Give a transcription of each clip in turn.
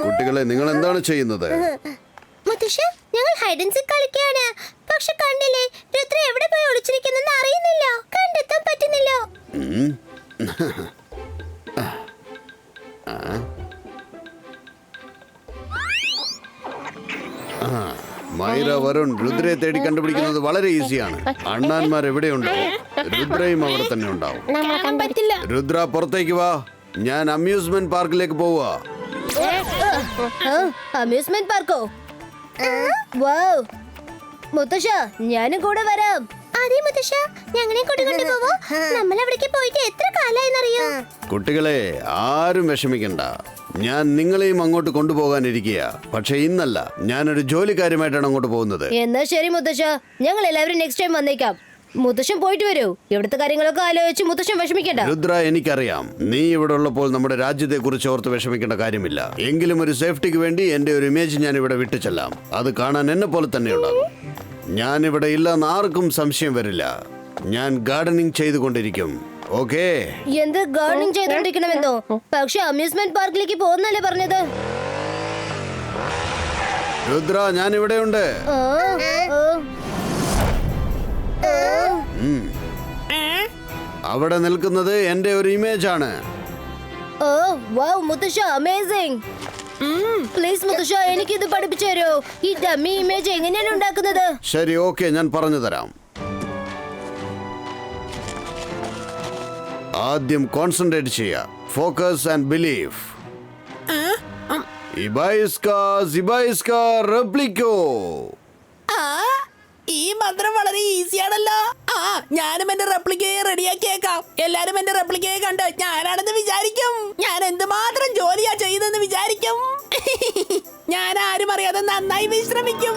കുട്ടികളെ, നിങ്ങൾ എന്താണ് ചെയ്യുന്നത്? മുത്തശ്ശ, ഞങ്ങൾ ഹൈഡ് ആൻഡ് സീക്ക് കളിക്കുകയാണ്. പക്ഷെ കണ്ടില്ലേ, രുദ്ര എവിടെ പോയി ഒളിച്ചിരിക്കുന്നെന്ന് അറിയുന്നില്ല, കണ്ടെത്താൻ പറ്റുന്നില്ല. മൈര, വരുൺ, രുദ്രയെ തേടി കണ്ടുപിടിക്കുന്നത് വളരെ ഈസിയാണ്. അണ്ണാന്മാർ എവിടെയുണ്ടോ രുദ്രയും അവിടെ തന്നെ ഉണ്ടാവും. രുദ്ര, പുറത്തേക്ക് വാ. ഞാൻ അമ്യൂസ്മെന്റ് പാർക്കിലേക്ക് പോവാ. അമ്യൂസ്മെന്റ് പാർക്കോ? വൗ! മുത്തശ്ശ, ഞാനും കൂടെ വരാം. അതെ മുത്തശ്ശ, ഞങ്ങളെ കൂടെ കൊണ്ടുപോവോ? നമ്മൾ അവിടേക്ക് പോയിട്ട് എത്ര കാലായെന്നറിയോ? കുട്ടികളെ, ആരും വിഷമിക്കണ്ട. ഞാൻ നിങ്ങളെയും അങ്ങോട്ട് കൊണ്ടുപോകാനിരിക്കുക. പക്ഷെ ഇന്നല്ല, ഞാനൊരു ജോലിക്കാരുമായിട്ടാണ് അങ്ങോട്ട് പോകുന്നത്. എന്നാ ശരി മുത്തശ്ശ, ഞങ്ങൾ എല്ലാവരും നെക്സ്റ്റ് ടൈം വന്നേക്കാം. മുത്തശ്ശൻ പോയിട്ട് വരൂ. ഇവിടുത്തെ കാര്യങ്ങളൊക്കെ ആലോചിച്ച് മുത്തശ്ശൻ വിഷമിക്കണ്ട. രുദ്ര, എനിക്കറിയാം നീ ഇവിടെ ഉള്ളപ്പോൾ നമ്മുടെ രാജ്യത്തെ കുറിച്ച് ഓർത്ത് വിഷമിക്കേണ്ട കാര്യമില്ല. എങ്കിലും ഒരു സേഫ്റ്റിക്ക് വേണ്ടി എന്റെ ഒരു ഇമേജ് ഞാൻ ഇവിടെ വിട്ടുചെല്ലാം. അത് കാണാൻ എന്നെ പോലെ തന്നെ ഉണ്ടാകും. ഞാൻ ഇവിടെ ഇല്ലെന്ന് ആർക്കും സംശയം വരില്ല. ഞാൻ ഗാർഡനിങ് ചെയ്തുകൊണ്ടിരിക്കും. ഓക്കേ? എന്ത് ഗാർഡനിങ് ചെയ്തോണ്ടിരിക്കണമെന്നോ? പക്ഷെ അമ്യൂസ്മെന്റ് പാർക്കിലേക്ക് പോകുന്നല്ലേ പറഞ്ഞത്? രുദ്ര, ഞാൻ ഇവിടെയുണ്ട്. അവിടെ നിൽക്കുന്നത് എന്റെ ഒരു ഇമേജ് ആണ്. ഓ വൗ മുത്തശ്ശ, അമേസിംഗ്. പ്ലീസ് മുത്തശ്ശ, എനിക്കിത് പഠിപ്പിച്ചു തരോ? ഈ ഡമ്മി ഇമേജ് എങ്ങനെയാണ് ഉണ്ടാക്കുന്നത്? ശരി, ഓക്കെ, ഞാൻ പറഞ്ഞു തരാം. ആദ്യം കോൺസെൻട്രേറ്റ് ചെയ്യുക. Focus and believe. ഇബൈസ്കാ സിബൈസ്കാ റെപ്ലിക്കോ. ഈ മന്ത്രം വളരെ ഈസിയാണല്ലോ. ഞാനും എന്റെ റെപ്ലിക്കയെ റെഡിയാക്കിയേക്കാം. എല്ലാരും എന്റെ റെപ്ലിക്കയെ കണ്ട് ഞാനാണെന്ന് വിചാരിക്കും. ഞാൻ എന്തുമാത്രം ജോലിയാ ചെയ്തെന്ന് വിചാരിക്കും. ഞാൻ ആരും അറിയാതെ നന്നായി വിശ്രമിക്കും.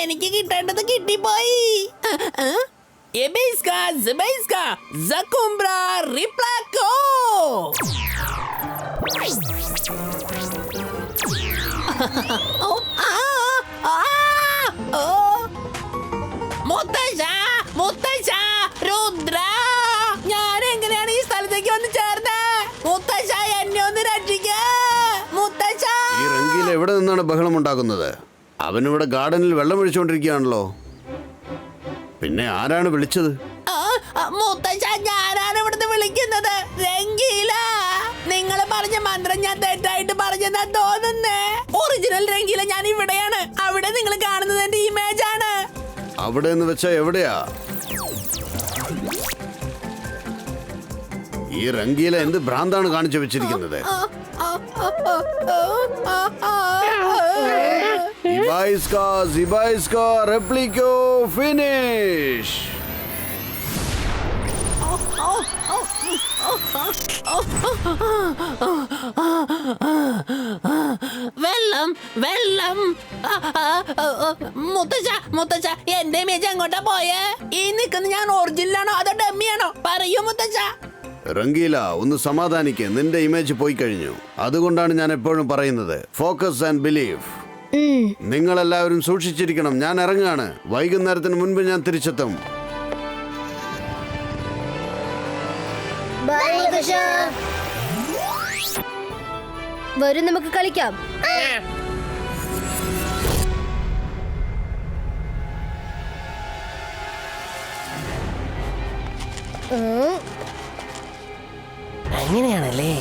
എനിക്ക് കിട്ടേണ്ടത് കിട്ടിപ്പോയി. എബൈസ്കാ സിബൈസ്കാ സകുംബ്ര റിപ്ലാക്കോ. മുത്തശ്ശ, മുത്തശ്ശ, രുദ്ര, ഞാൻ എങ്ങനെയാണ് ഈ സ്ഥലത്തേക്ക് വന്ന് ചേർന്നത്? മുത്തശ്ശ, എന്നെ ഒന്ന് രക്ഷിക്ക. മുത്തശ്ശ, ഈ റംഗീല എവിടെ നിന്നാണ് ബഹളം ഉണ്ടാക്കുന്നത്? അവനിവിടെ ഗാർഡനിൽ വെള്ളം ഒഴിച്ചുകൊണ്ടിരിക്കുകയാണല്ലോ. പിന്നെ ആരാണ് വിളിച്ചത്? മുത്തശ്ശ, ഞാനാണ് ഇവിടുന്ന് വിളിക്കുന്നത്. രംഗീല, നിങ്ങൾ പറഞ്ഞ മന്ത്രം ഞാൻ തെറ്റായിട്ട് പറഞ്ഞെന്നാ തോന്നുന്നേ. ഒറിജിനൽ രംഗീല ഞാൻ ഇവിടെയാണ്. അവിടെ നിങ്ങൾ കാണുന്നത് എന്റെ ഇമേജ് ആണ്. അവിടെ എന്ന് വെച്ചാ എവിടെയാ? ഈ റംഗീല എന്ത് ഭ്രാന്താണ് കാണിച്ചു വെച്ചിരിക്കുന്നത്? ഇബൈസ്കാ സിബൈസ്കാ റെപ്ലിക്കോ ഫിനിഷ്. വെള്ളം, വെള്ളം. മുത്തശ്ശ, മുത്തശ്ശ, എന്റെ ഇമേജ് എങ്ങോട്ടാ പോയേ? ഈ നിൽക്കുന്ന ഞാൻ ഒറിജിനലാണോ അതോ ഡമ്മിയാണോ? പറയൂ മുത്തശ്ശ. റംഗീല, ഒന്ന് സമാധാനിക്ക്. നിന്റെ ഇമേജ് പോയി കഴിഞ്ഞു. അതുകൊണ്ടാണ് ഞാൻ എപ്പോഴും പറയുന്നത്, ഫോക്കസ് ആൻഡ് ബിലീവ്. നിങ്ങളെല്ലാവരും സൂക്ഷിച്ചിരിക്കണം. ഞാൻ ഇറങ്ങാണ്. വൈകുന്നേരത്തിന് മുൻപ് ഞാൻ തിരിച്ചെത്തും. വരും, നമുക്ക് കളിക്കാം. അങ്ങനെയാണല്ലേ?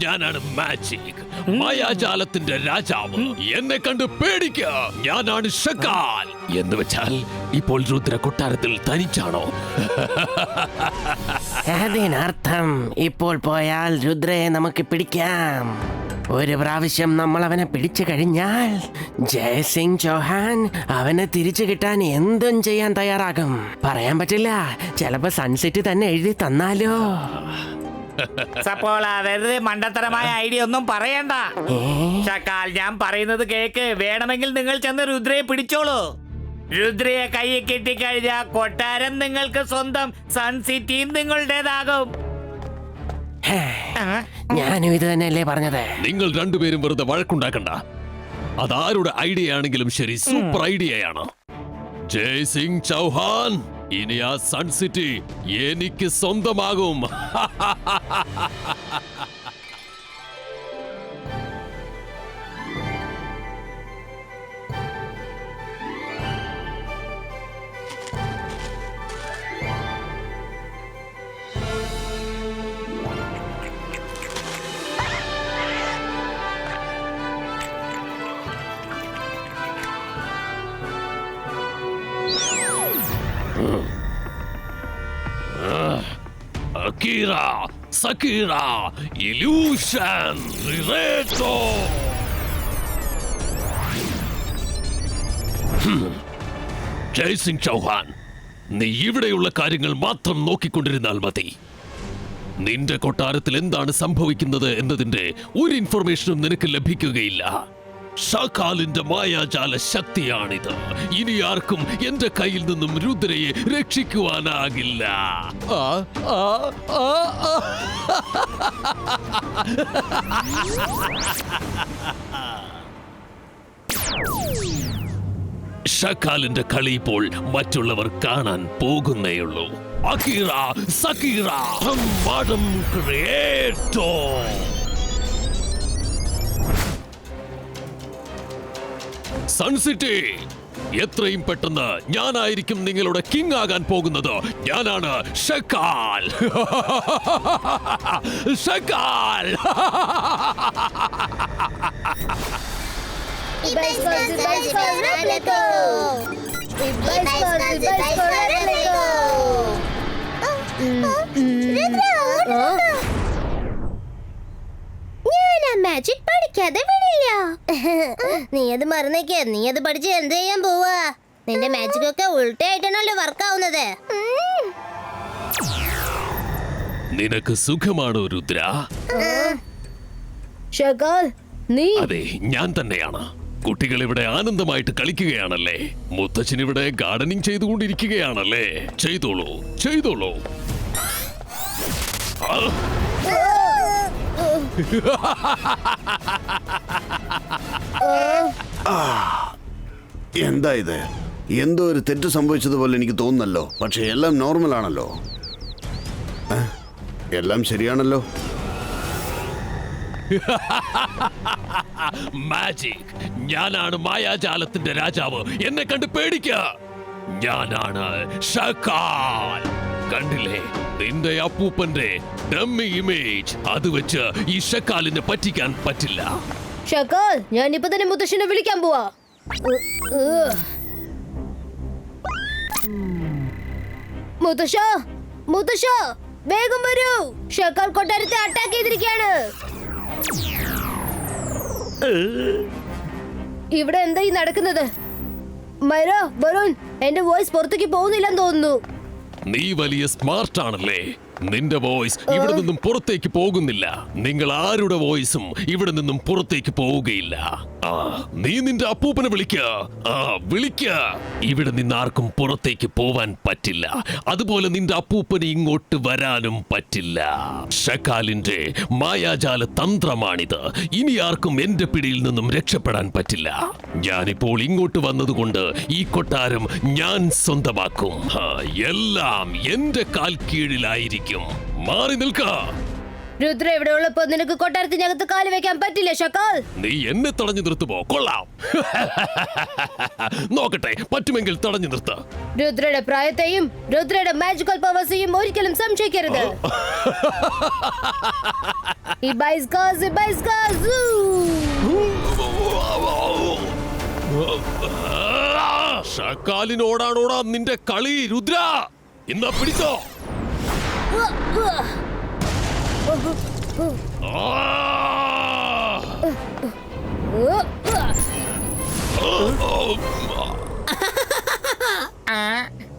ഞാനാണ് മാജിക്, മായാജാലത്തിന്റെ രാജാവ്. എന്നെ കണ്ട് പേടിക്ക. ഞാനാണ് ഷക്കാൽ. എന്ന് വെച്ചാൽ ഇപ്പോൾ രുദ്ര കൊട്ടാരത്തിൽ തനിച്ചാണോ? അതിനർത്ഥം ഇപ്പോൾ പോയാൽ രുദ്രയെ നമുക്ക് പിടിക്കാം. ഒരു പ്രാവശ്യം നമ്മൾ അവനെ പിടിച്ചു കഴിഞ്ഞാൽ ജയസിംഗ് ചൗഹാൻ അവനെ തിരിച്ചു കിട്ടാൻ എന്തും ചെയ്യാൻ തയ്യാറാകും. പറയാൻ പറ്റില്ല, ചിലപ്പോ സൺസെറ്റ് തന്നെ എഴുതി തന്നാലോ. സപ്പോള, വെറുതെ മണ്ടത്തരമായ ഐഡിയ ഒന്നും പറയണ്ട. ചക്കാൽ, ഞാൻ പറയുന്നത് കേക്ക്. വേണമെങ്കിൽ നിങ്ങൾ ചെന്ന് രുദ്രയെ പിടിച്ചോളൂ. രുദ്രയെ കൈ കെട്ടിക്കഴിഞ്ഞാൽ കൊട്ടാരം നിങ്ങൾക്ക് സ്വന്തം, സൺ സിറ്റിയും നിങ്ങളുടേതാകും. ഞാനും ഇത് തന്നെയല്ലേ പറഞ്ഞത്. നിങ്ങൾ രണ്ടുപേരും വെറുതെ വഴക്കുണ്ടാക്കണ്ട. അതാരുടെ ഐഡിയ ആണെങ്കിലും ശരി, സൂപ്പർ ഐഡിയയാണ്. ജയ് സിംഗ് ചൗഹാൻ, ഇനി ആ സൺ സിറ്റി എനിക്ക് സ്വന്തമാകും. Akira, Sakira, Illusion, Rireto. ജയ് സിംഗ് ചൗഹാൻ, നീ ഇവിടെയുള്ള കാര്യങ്ങൾ മാത്രം നോക്കിക്കൊണ്ടിരുന്നാൽ മതി. നിന്റെ കൊട്ടാരത്തിൽ എന്താണ് സംഭവിക്കുന്നത് എന്നതിന്റെ ഒരു ഇൻഫർമേഷനും നിനക്ക് ലഭിക്കുകയില്ല. ഷാക്കാലിന്റെ മായാജാല ശക്തിയാണിത്. ഇനി ആർക്കും എന്റെ കയ്യിൽ നിന്നും രുദ്രയെ രക്ഷിക്കുവാനാകില്ല. ഷക്കാലിന്റെ കളി ഇപ്പോൾ മറ്റുള്ളവർ കാണാൻ പോകുന്നേയുള്ളൂ. അക്കീറ, സക്കീറ, മാഡം ക്രിയേറ്റോ. സൺസിറ്റി, എത്രയും പെട്ടെന്ന് ഞാനായിരിക്കും നിങ്ങളുടെ കിങ് ആകാൻ പോകുന്നത്. ഞാനാണ് ഷക്കാൽ. ഷക്കാൽ. മാജിക് പഠിക്കാതെ വിടില്ല. നീ അത് മറന്നേക്ക്. നീ അത് പഠിച്ച് എന്ത് ചെയ്യാൻ പോവാ? നിന്റെ മാജിക് ഒക്കെ ഉൾട്ടയായിട്ടാണല്ലോ വർക്ക് ആവുന്നത്. നിനക്ക് സുഖമാണോ രുദ്ര? ഷക്കാൽ, നീ? അതെ, ഞാൻ തന്നെയാണ്. കുട്ടികൾ ഇവിടെ ആനന്ദമായിട്ട് കളിക്കുകയാണല്ലേ. മുത്തച്ഛൻ ഇവിടെ ഗാർഡനിങ് ചെയ്തുകൊണ്ടിരിക്കുകയാണല്ലേ. ചെയ്തോളൂ, ചെയ്തോളൂ. എന്താ ഇത്? എന്തോ ഒരു തെറ്റ് സംഭവിച്ചതുപോലെ എനിക്ക് തോന്നുന്നല്ലോ. പക്ഷെ എല്ലാം നോർമൽ ആണല്ലോ. എല്ലാം ശരിയാണല്ലോ. മാജിക്, ഞാനാണ് മായാജാലത്തിന്റെ രാജാവ്. എന്നെ കണ്ട് പേടിക്ക. ഞാനാണ് ഷക്കാൽ. കണ്ടില്ലേ നിന്റെ അപ്പൂപ്പന്റെ ഡമ്മി ഇമേജ്? അത് വെച്ച് ഈ ഷക്കാലിനെ പറ്റിക്കാൻ പറ്റില്ല. ഷക്കാൽ, ഞാൻ ഇപ്പൊ തന്നെ മുത്തശ്ശനെ വിളിക്കാൻ പോവാ. മുത്തശ്ശ, മുത്തശ്ശ, വേഗം വരൂ. ഷക്കാൽ കൊട്ടാരത്തെ അറ്റാക്ക് ചെയ്തിരിക്കുകയാണ്. ഇവിടെ എന്തായി നടക്കുന്നത്? മൈര, വരുൺ, എന്റെ വോയിസ് പുറത്തേക്ക് പോകുന്നില്ലെന്ന് തോന്നുന്നു. നീ വലിയ സ്മാർട്ട് ആണല്ലേ. നിന്റെ വോയിസ് ഇവിടെ നിന്നും പുറത്തേക്ക് പോകുന്നില്ല. നിങ്ങൾ ആരുടെ വോയിസും ഇവിടെ നിന്നും പുറത്തേക്ക് പോവുകയില്ല. നീ നിന്റെ അപ്പൂപ്പനെ വിളിക്ക. വിളിക്ക. ഇവിടെ നിന്ന് ആർക്കും പുറത്തേക്ക് പോവാൻ പറ്റില്ല. അതുപോലെ നിന്റെ അപ്പൂപ്പന് ഇങ്ങോട്ട് വരാനും പറ്റില്ല. ഷക്കാലിന്റെ മായാജാല തന്ത്രമാണിത്. ഇനി ആർക്കും എന്റെ പിടിയിൽ നിന്നും രക്ഷപ്പെടാൻ പറ്റില്ല. ഞാനിപ്പോൾ ഇങ്ങോട്ട് വന്നതുകൊണ്ട് ഈ കൊട്ടാരം ഞാൻ സ്വന്തമാക്കും. എല്ലാം എന്റെ കാൽ കീഴിലായിരിക്കും. മാറി നിൽക്ക. രുദ്ര ഇവിടെ ഉള്ളപ്പോ നിനക്ക് കൊട്ടാരത്തിനകത്ത് കാല് വെക്കാൻ പറ്റില്ല ഷക്കാൽ. നീ എന്നെ തടഞ്ഞു നിർത്തുമോ? കൊള്ളാം. നോക്കട്ടെ, പറ്റുമെങ്കിൽ തടഞ്ഞു നിർത്ത. രുദ്രയുടെ പ്രായത്തെയും രുദ്രയുടെ മാജിക്കൽ പവേഴ്സെയും ഒരിക്കലും സംശയിക്കരുത്. ഷക്കാലിനോടാണോടാ നിന്റെ കളി രുദ്ര? ഇന്നാ പിടിച്ചോ.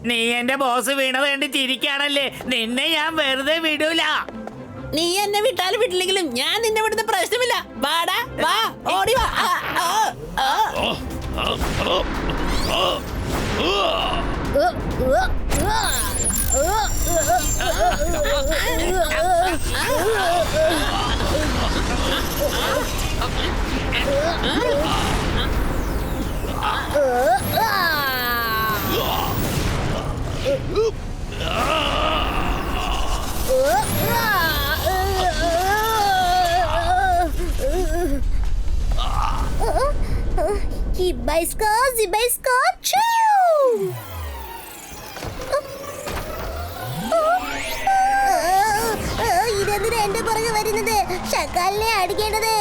നീ എന്റെ ബോസ് വീണത് കണ്ട് ചിരിക്കാണല്ലേ? നിന്നെ ഞാൻ വെറുതെ വിടൂല. നീ എന്നെ വിട്ടാലും വിട്ടില്ലെങ്കിലും ഞാൻ നിന്നെ വിടുന്ന പ്രശ്നമില്ല. വാടാ, വാ, ഓടി വാ. Hibaisko, Zibaisko, choo! ഇതെന്തിനാ എന്റെ പുറകെ വരുന്നത്? ഷക്കാലിനെ അടിക്കേണ്ടത്